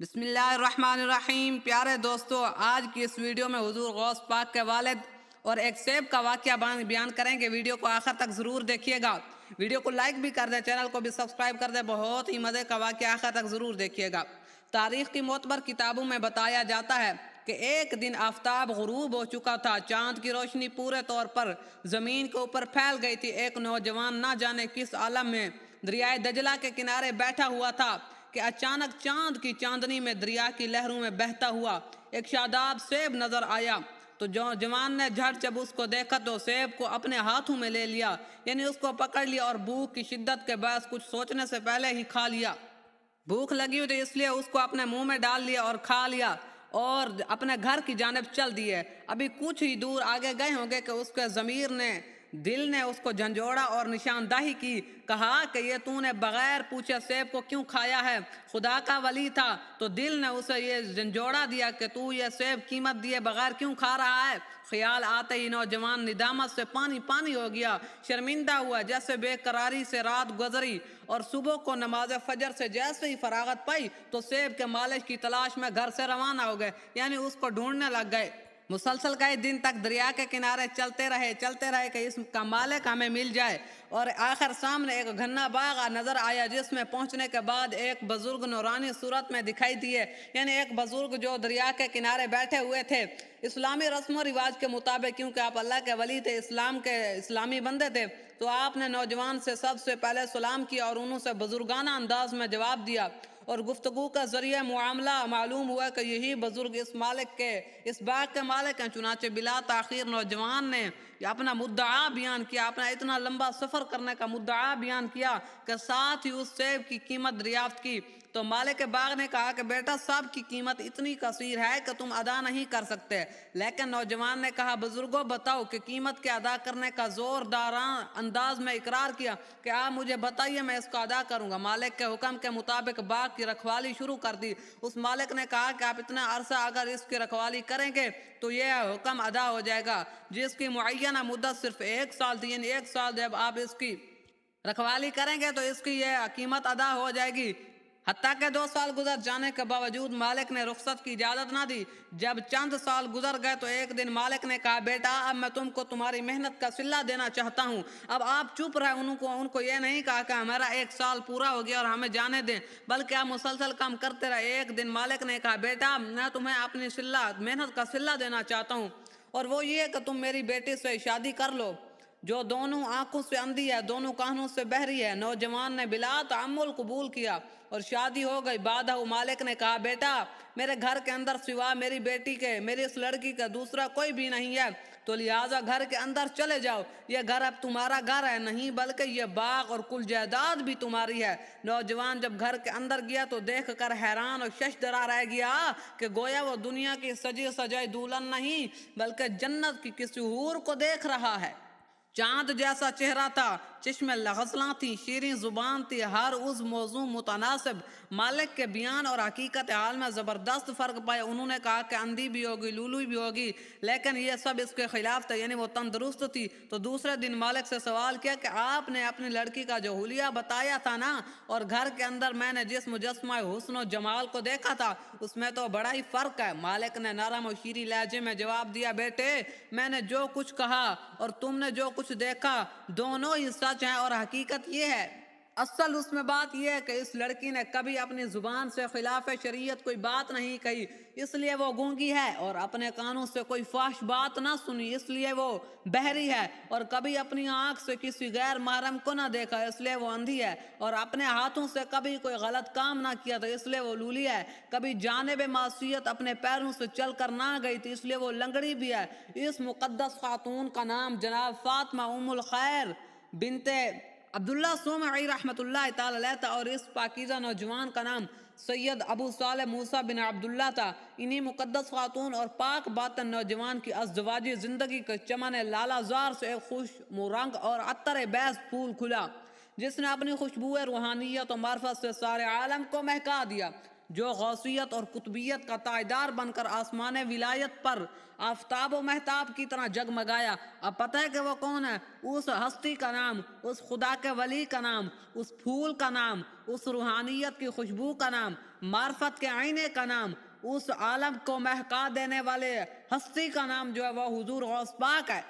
بسم اللہ الرحمن الرحیم۔ پیارے دوستو، آج کی اس ویڈیو میں حضور غوث پاک کے والد اور ایک سیب کا واقعہ بیان کریں گے۔ ویڈیو کو آخر تک ضرور دیکھیے گا، ویڈیو کو لائک بھی کر دیں، چینل کو بھی سبسکرائب کر دیں۔ بہت ہی مزے کا واقعہ آخر تک ضرور دیکھیے گا۔ تاریخ کی معتبر کتابوں میں بتایا جاتا ہے کہ ایک دن آفتاب غروب ہو چکا تھا، چاند کی روشنی پورے طور پر زمین کے اوپر پھیل گئی تھی۔ ایک نوجوان نہ جانے کس عالم میں دریائے دجلہ کے کنارے بیٹھا ہوا تھا کہ اچانک چاند کی چاندنی میں دریا کی لہروں میں بہتا ہوا ایک شاداب سیب نظر آیا۔ تو جوان نے جھٹ جب اس کو دیکھا تو سیب کو اپنے ہاتھوں میں لے لیا، یعنی اس کو پکڑ لیا اور بھوک کی شدت کے باعث کچھ سوچنے سے پہلے ہی کھا لیا۔ بھوک لگی ہوئی تھی اس لیے اس کو اپنے منہ میں ڈال لیا اور کھا لیا اور اپنے گھر کی جانب چل دیے۔ ابھی کچھ ہی دور آگے گئے ہوں گے کہ اس کے ضمیر نے، دل نے اس کو جھنجھوڑا اور نشاندہی کی، کہا کہ یہ تو نے بغیر پوچھے سیب کو کیوں کھایا ہے؟ خدا کا ولی تھا تو دل نے اسے یہ جھنجھوڑا دیا کہ تو یہ سیب قیمت دیے بغیر کیوں کھا رہا ہے؟ خیال آتے ہی نوجوان ندامت سے پانی پانی ہو گیا، شرمندہ ہوا، جیسے بے قراری سے رات گزری اور صبح کو نماز فجر سے جیسے ہی فراغت پائی تو سیب کے مالک کی تلاش میں گھر سے روانہ ہو گئے، یعنی اس کو ڈھونڈنے لگ گئے۔ مسلسل کئی دن تک دریا کے کنارے چلتے رہے کہ اس کا مالک ہمیں مل جائے، اور آخر سامنے ایک گھنا باغ نظر آیا، جس میں پہنچنے کے بعد ایک بزرگ نورانی صورت میں دکھائی دیے، یعنی ایک بزرگ جو دریا کے کنارے بیٹھے ہوئے تھے۔ اسلامی رسم و رواج کے مطابق، کیونکہ آپ اللہ کے ولی تھے، اسلام کے اسلامی بندے تھے، تو آپ نے نوجوان سے سب سے پہلے سلام کیا اور انہوں سے بزرگانہ انداز میں جواب دیا، اور گفتگو کا ذریعہ معاملہ معلوم ہوا کہ یہی بزرگ اس باغ کے مالک ہیں۔ چنانچہ بلا تاخیر نوجوان نے اپنا مدعا بیان کیا، اپنا اتنا لمبا سفر کرنے کا مدعا بیان کیا کہ ساتھ ہی اس سیب کی قیمت دریافت کی۔ تو مالک باغ نے کہا کہ بیٹا، سب کی قیمت اتنی کثیر ہے کہ تم ادا نہیں کر سکتے۔ لیکن نوجوان نے کہا، بزرگوں بتاؤ کہ قیمت کے ادا کرنے کا زوردار انداز میں اقرار کیا کہ آپ مجھے بتائیے، میں اس کو ادا کروں گا۔ مالک کے حکم کے مطابق باغ کی رکھوالی شروع کر دی۔ اس مالک نے کہا کہ آپ اتنا عرصہ اگر اس کی رکھوالی کریں گے تو یہ حکم ادا ہو جائے گا، جس کی معینہ مدت صرف 1 سال تھی، یعنی 1 سال جب آپ اس کی رکھوالی کریں گے تو اس کی یہ قیمت ادا ہو جائے گی۔ حتیٰ کہ 2 سال گزر جانے کے باوجود مالک نے رخصت کی اجازت نہ دی۔ جب چند سال گزر گئے تو ایک دن مالک نے کہا، بیٹا، اب میں تم کو تمہاری محنت کا صلہ دینا چاہتا ہوں۔ اب آپ چپ رہے، ان کو یہ نہیں کہا کہ ہمارا 1 سال پورا ہو گیا اور ہمیں جانے دیں، بلکہ آپ مسلسل کام کرتے رہے۔ ایک دن مالک نے کہا، بیٹا، میں تمہیں اپنی محنت کا صلہ دینا چاہتا ہوں، اور وہ یہ کہ تم میری بیٹی سے شادی کر لو، جو دونوں آنکھوں سے اندھی ہے، دونوں کانوں سے بہری ہے۔ نوجوان نے بلا تعمل قبول کیا اور شادی ہو گئی۔ بعد مالک نے کہا، بیٹا، میرے گھر کے اندر سوا میری بیٹی کے، میری اس لڑکی کا دوسرا کوئی بھی نہیں ہے، تو لہٰذا گھر کے اندر چلے جاؤ۔ یہ گھر اب تمہارا گھر ہے نہیں، بلکہ یہ باغ اور کل جائیداد بھی تمہاری ہے۔ نوجوان جب گھر کے اندر گیا تو دیکھ کر حیران اور ششدرا رہ گیا کہ گویا وہ دنیا کی سجی سجائی دلہن نہیں، بلکہ جنت کی کسی حور کو دیکھ رہا ہے۔ چاند جیسا چہرہ تھا، چشم لغزلاں تھی، شیریں زبان تھی، ہر اس موضوع متناسب۔ مالک کے بیان اور حقیقت حال میں زبردست فرق پایا۔ انہوں نے کہا کہ اندھی بھی ہوگی، لولو بھی ہوگی، لیکن یہ سب اس کے خلاف تھا، یعنی وہ تندرست تھی۔ تو دوسرے دن مالک سے سوال کیا کہ آپ نے اپنی لڑکی کا جو حلیہ بتایا تھا نا، اور گھر کے اندر میں نے جس مجسمہ حسن و جمال کو دیکھا تھا، اس میں تو بڑا ہی فرق ہے۔ مالک نے نرم و شیریں لہجے میں جواب دیا، بیٹے، میں نے جو کچھ کہا اور تم نے جو کچھ دیکھا، دونوں ہی سچ ہیں، اور حقیقت یہ ہے، اصل اس میں بات یہ ہے کہ اس لڑکی نے کبھی اپنی زبان سے خلاف شریعت کوئی بات نہیں کہی، اس لیے وہ گونگی ہے، اور اپنے کانوں سے کوئی فحش بات نہ سنی، اس لیے وہ بہری ہے، اور کبھی اپنی آنکھ سے کسی غیر محرم کو نہ دیکھا، اس لیے وہ اندھی ہے، اور اپنے ہاتھوں سے کبھی کوئی غلط کام نہ کیا تو اس لیے وہ لولی ہے، کبھی جانب معصیت اپنے پیروں سے چل کر نہ گئی تو اس لیے وہ لنگڑی بھی ہے۔ اس مقدس خاتون کا نام جناب فاطمہ ام الخیر بنت عبداللہ صومعی رحمۃ اللہ تعالی علیہ تھا، اور اس پاکیزہ نوجوان کا نام سید ابو صالح موسیٰ بن عبداللہ تھا۔ انہی مقدس خاتون اور پاک باطن نوجوان کی ازدواجی زندگی کے چمن لالا زار سے ایک خوش رنگ اور عطر بیض پھول کھلا، جس نے اپنی خوشبو روحانیت و معرفت سے سارے عالم کو مہکا دیا۔ جو غوثیت اور قطبیت کا تائیدار بن کر آسمان ولایت پر آفتاب و مہتاب کی طرح جگمگایا۔ اب پتہ ہے کہ وہ کون ہے؟ اس ہستی کا نام، اس خدا کے ولی کا نام، اس پھول کا نام، اس روحانیت کی خوشبو کا نام، معرفت کے آئینے کا نام، اس عالم کو مہکا دینے والے ہستی کا نام جو ہے وہ حضور غوث پاک ہے۔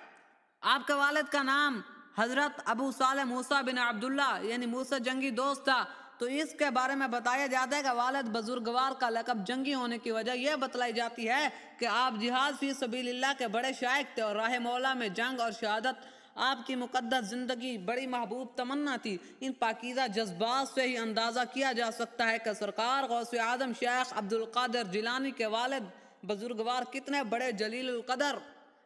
آپ کے والد کا نام حضرت ابو صالح موسیٰ بن عبداللہ یعنی موسیٰ جنگی دوست تھا۔ تو اس کے بارے میں بتایا جاتا ہے کہ والد بزرگوار کا لقب جنگی ہونے کی وجہ یہ بتلائی جاتی ہے کہ آپ جہاد فی سبیل اللہ کے بڑے شائق تھے، اور راہ مولا میں جنگ اور شہادت آپ کی مقدس زندگی بڑی محبوب تمنا تھی۔ ان پاکیزہ جذبات سے ہی اندازہ کیا جا سکتا ہے کہ سرکار غوث اعظم شیخ عبدالقادر جیلانی کے والد بزرگوار کتنے بڑے جلیل القدر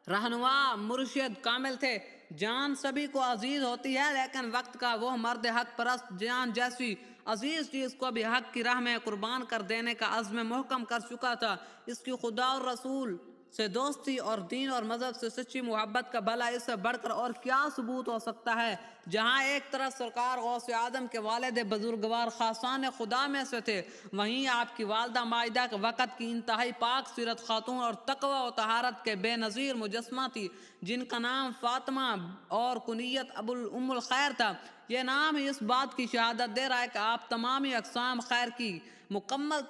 رہنما مرشد کامل تھے۔ جان سبھی کو عزیز ہوتی ہے، لیکن وقت کا وہ مرد حق پرست جان جیسی عزیز چیز کو بھی حق کی راہ میں قربان کر دینے کا عزم محکم کر چکا تھا۔ اس کی خدا اور رسول سے دوستی اور دین اور مذہب سے سچی محبت کا بھلا اس سے بڑھ کر اور کیا ثبوت ہو سکتا ہے؟ جہاں ایک طرف سرکار غوث اعظم کے والد بزرگوار خاصان خدا میں سے تھے، وہیں آپ کی والدہ مائدہ کے وقت کی انتہائی پاک سیرت خاتون اور تقوی و طہارت کے بے نظیر مجسمہ تھی، جن کا نام فاطمہ اور کنیت ام الخیر تھا۔ یہ نام ہی اس بات کی شہادت دے رہا ہے کہ آپ تمامی اقسام خیر کی مکمل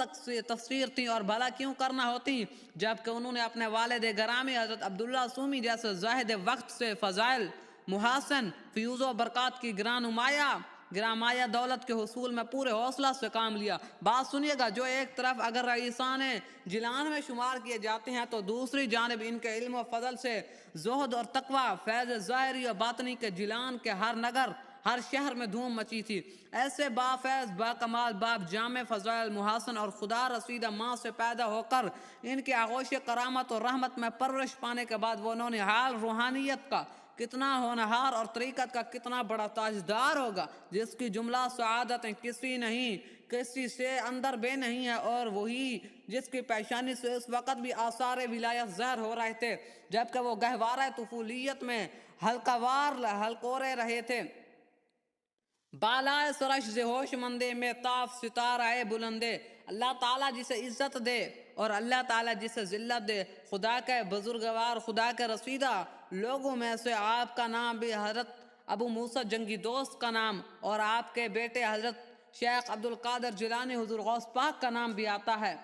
تفسیر تھیں، اور بھلا کیوں کرنا ہوتی جبکہ انہوں نے اپنے والد گرامی حضرت عبداللہ سومی جیسے زاہد وقت سے فضائل، محاسن، فیوز و برکات کی گرامایا دولت کے حصول میں پورے حوصلہ سے کام لیا۔ بات سنیے گا، جو ایک طرف اگر رئیسان جیلان میں شمار کیے جاتے ہیں تو دوسری جانب ان کے علم و فضل سے زہد اور تقوی، فیض ظاہری و باطنی کے جیلان کے ہر نگر، ہر شہر میں دھوم مچی تھی۔ ایسے با فیض، با کمال، باب جامع فضائل، محاسن اور خدا رسیدہ ماں سے پیدا ہو کر ان کے آغوش کرامت اور رحمت میں پرورش پانے کے بعد وہ انہوں نے حال روحانیت کا کتنا ہونہار اور طریقت کا کتنا بڑا تاجدار ہوگا، جس کی جملہ سعادتیں کسی سے اندر بے نہیں ہے، اور وہی جس کی پیشانی سے اس وقت بھی آثار ولایت ظاہر ہو رہے تھے جبکہ وہ گہوارہ طفولیت میں ہلکورے رہے تھے۔ بالائے سرش ز ہوش مندے میں طاف ستارہ بلندے، اللہ تعالیٰ جسے عزت دے اور اللہ تعالیٰ جسے ذلت دے۔ خدا کے بزرگوار، خدا کے رسیدہ لوگوں میں سے آپ کا نام بھی حضرت ابو موسیٰ جنگی دوست کا نام، اور آپ کے بیٹے حضرت شیخ عبدالقادر جیلانی حضور غوث پاک کا نام بھی آتا ہے۔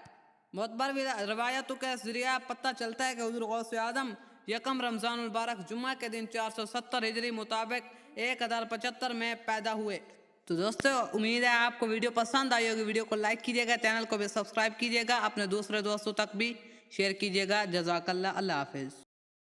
معتبر روایتوں کے ذریعہ پتہ چلتا ہے کہ حضور غوث اعظم یکم رمضان المبارک جمعہ کے دن 470 ہجری مطابق 1075 میں پیدا ہوئے۔ تو دوستو، امید ہے آپ کو ویڈیو پسند آئی ہوگی۔ ویڈیو کو لائک کیجیے گا، چینل کو بھی سبسکرائب کیجیے گا، اپنے دوسرے دوستوں تک بھی شیئر کیجیے گا۔ جزاک اللہ، اللہ حافظ۔